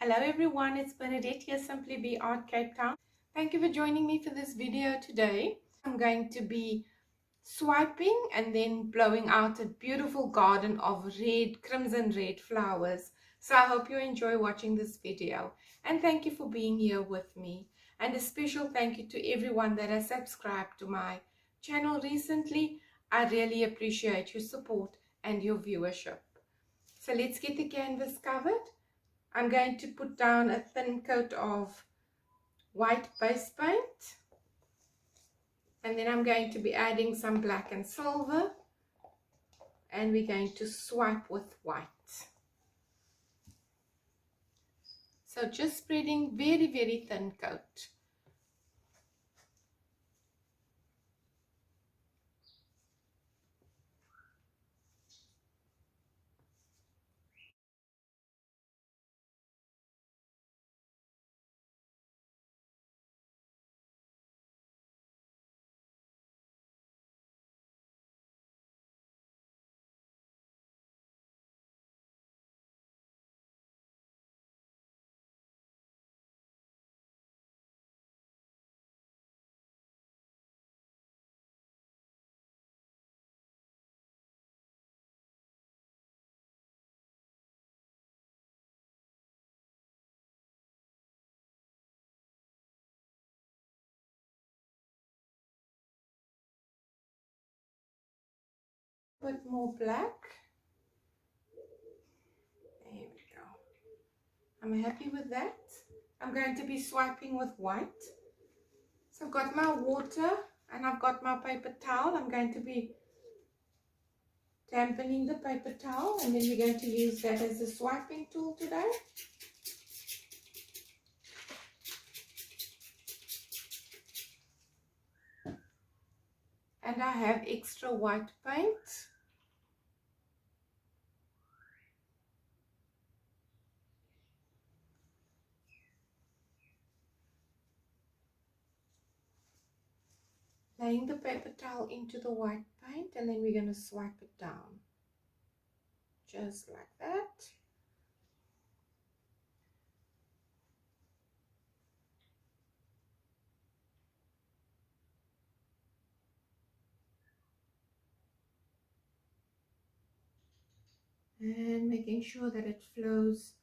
Hello everyone, it's Bernadette here, Simply Be Art, Cape Town. Thank you for joining me for this video today. I'm going to be swiping and then blowing out a beautiful garden of red, crimson red flowers. So I hope you enjoy watching this video, and thank you for being here with me. And a special thank you to everyone that has subscribed to my channel recently. I really appreciate your support and your viewership. So let's get the canvas covered. I'm going to put down a thin coat of white base paint, and then I'm going to be adding some black and silver, and we're going to swipe with white. So just spreading very thin coat. Put more black. There we go. I'm happy with that. I'm going to be swiping with white. So I've got my water and I've got my paper towel. I'm going to be dampening the paper towel, and then we're going to use that as a swiping tool today. And I have extra white paint. Laying the paper towel into the white paint, and then we're going to swipe it down. Just like that. And making sure that it flows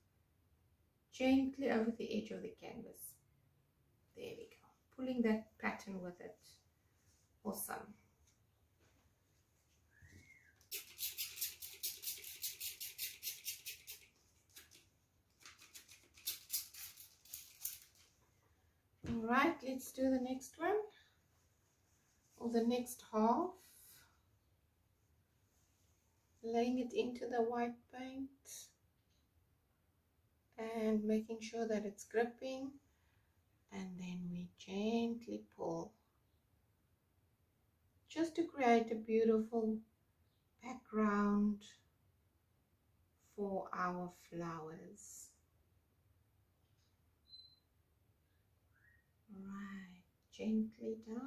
gently over the edge of the canvas. There we go. Pulling that pattern with it. Awesome. Alright, let's do the next one. Or the next half. Laying it into the white paint. And making sure that it's gripping. And then we gently pull. Just to create a beautiful background for our flowers. Right, gently down.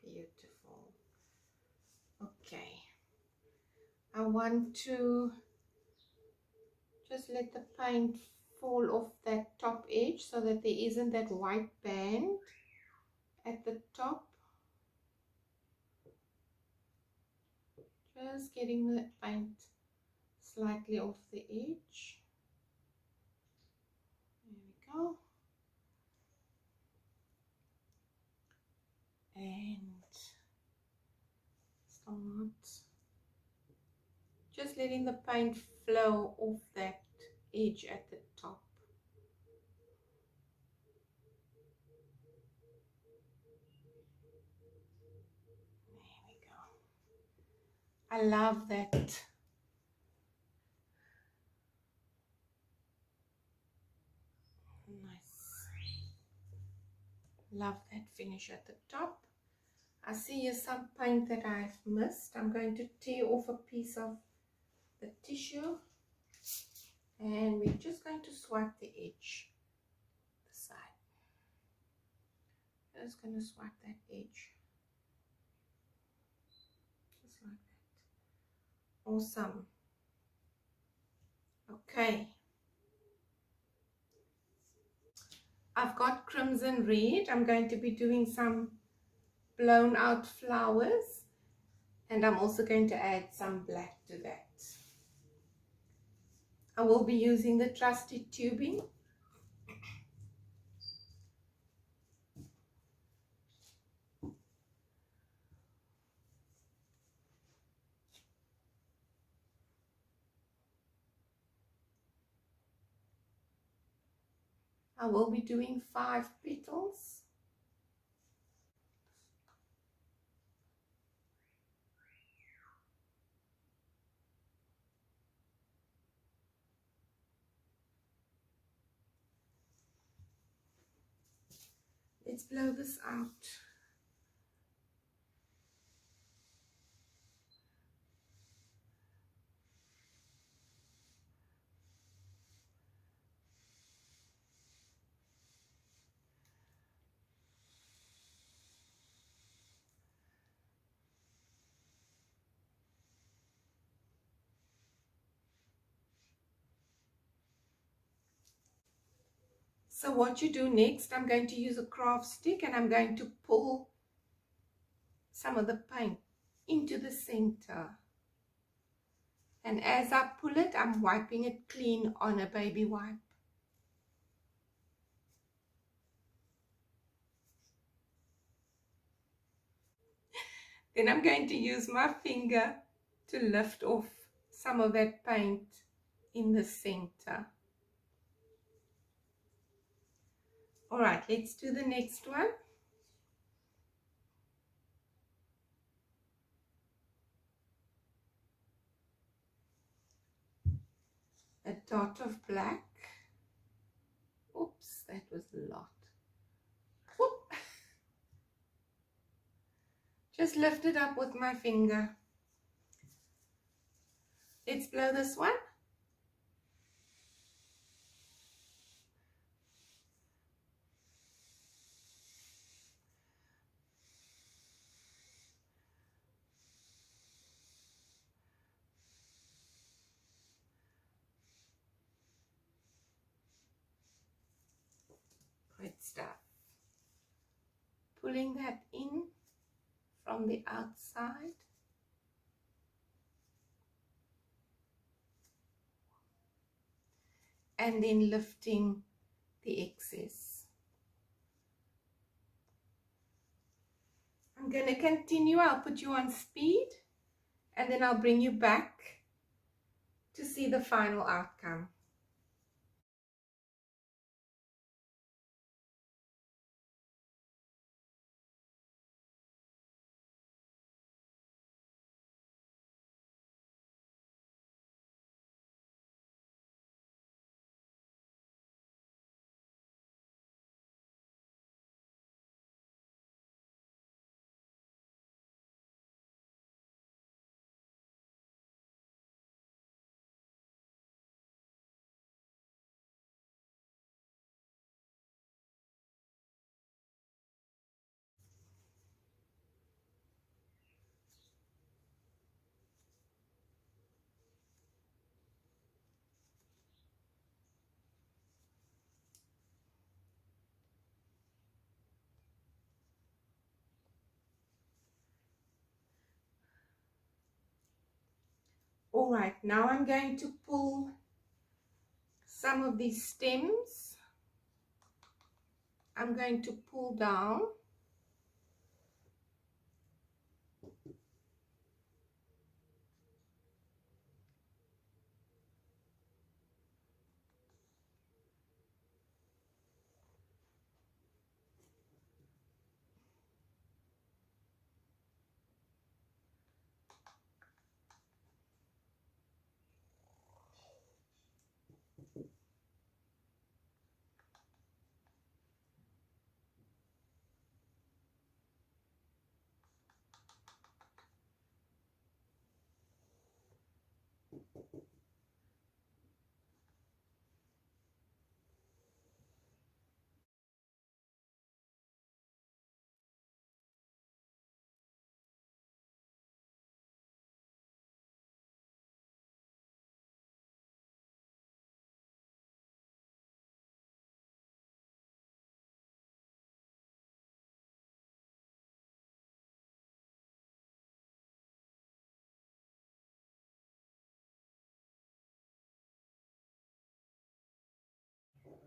Beautiful. Okay, I want to just let the paint fall off that top edge so that there isn't that white band at the top. Just getting the paint slightly off the edge. There we go. And start just letting the paint flow off that edge at the top. There we go. I love that. Nice. Love that finish at the top. I see here some paint that I've missed. I'm going to tear off a piece of the tissue, and we're just going to swipe the edge, the side. Just going to swipe that edge, just like that. Awesome. Okay. I've got crimson red. I'm going to be doing some blown out flowers, and I'm also going to add some black to that. I will be using the trusty tubing. I will be doing 5 petals. Let's blow this out. So what you do next, I'm going to use a craft stick and I'm going to pull some of the paint into the center. And as I pull it, I'm wiping it clean on a baby wipe. Then I'm going to use my finger to lift off some of that paint in the center. All right, let's do the next one. A dot of black. Oops, that was a lot. Whoop. Just lift it up with my finger. Let's blow this one. Great stuff. Pulling that in from the outside. And then lifting the excess. I'm going to continue. I'll put you on speed and then I'll bring you back to see the final outcome. All right, now I'm going to pull some of these stems. I'm going to pull down.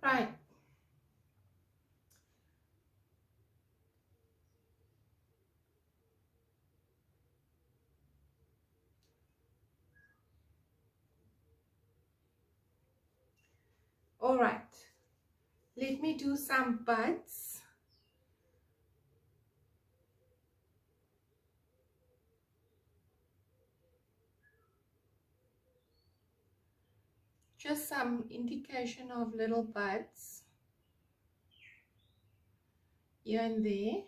Right. All right. Let me do some buds. Just some indication of little buds here and there.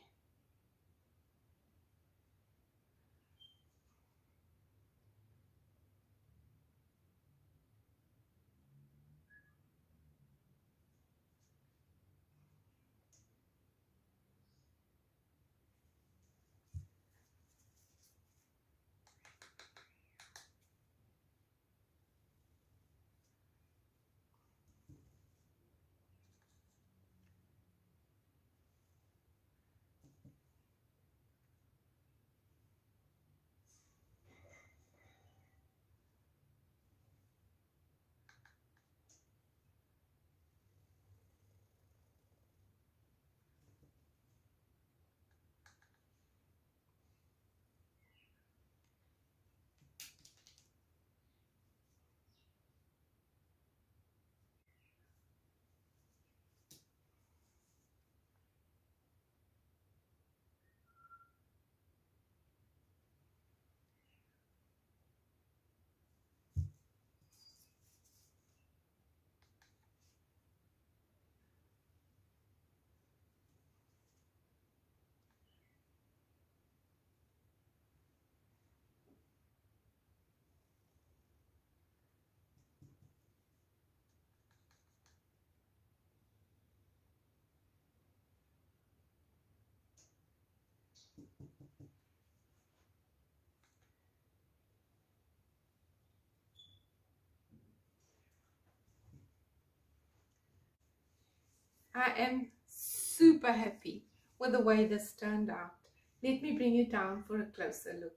I am super happy with the way this turned out. Let me bring you down for a closer look.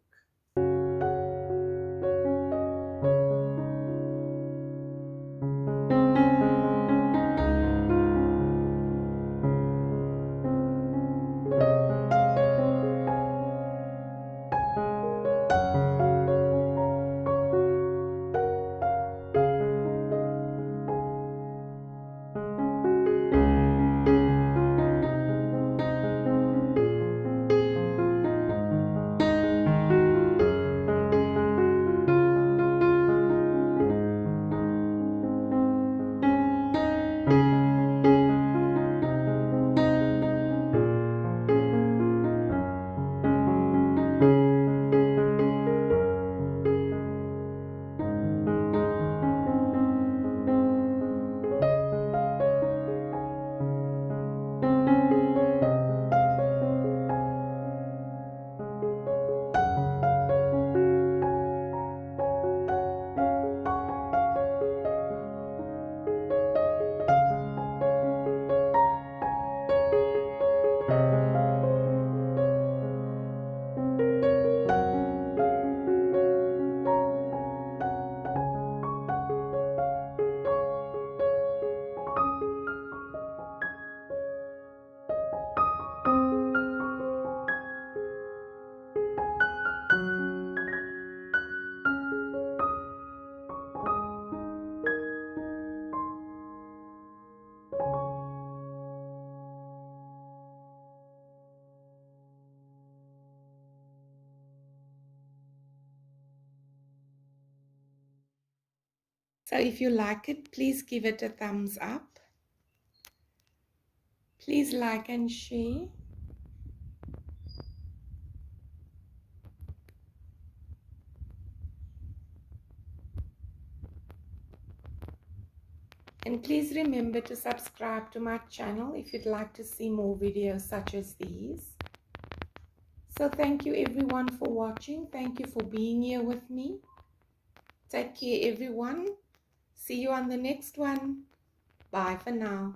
So if you like it, please give it a thumbs up. Please like and share. And please remember to subscribe to my channel if you'd like to see more videos such as these. So thank you everyone for watching. Thank you for being here with me. Take care everyone. See you on the next one. Bye for now.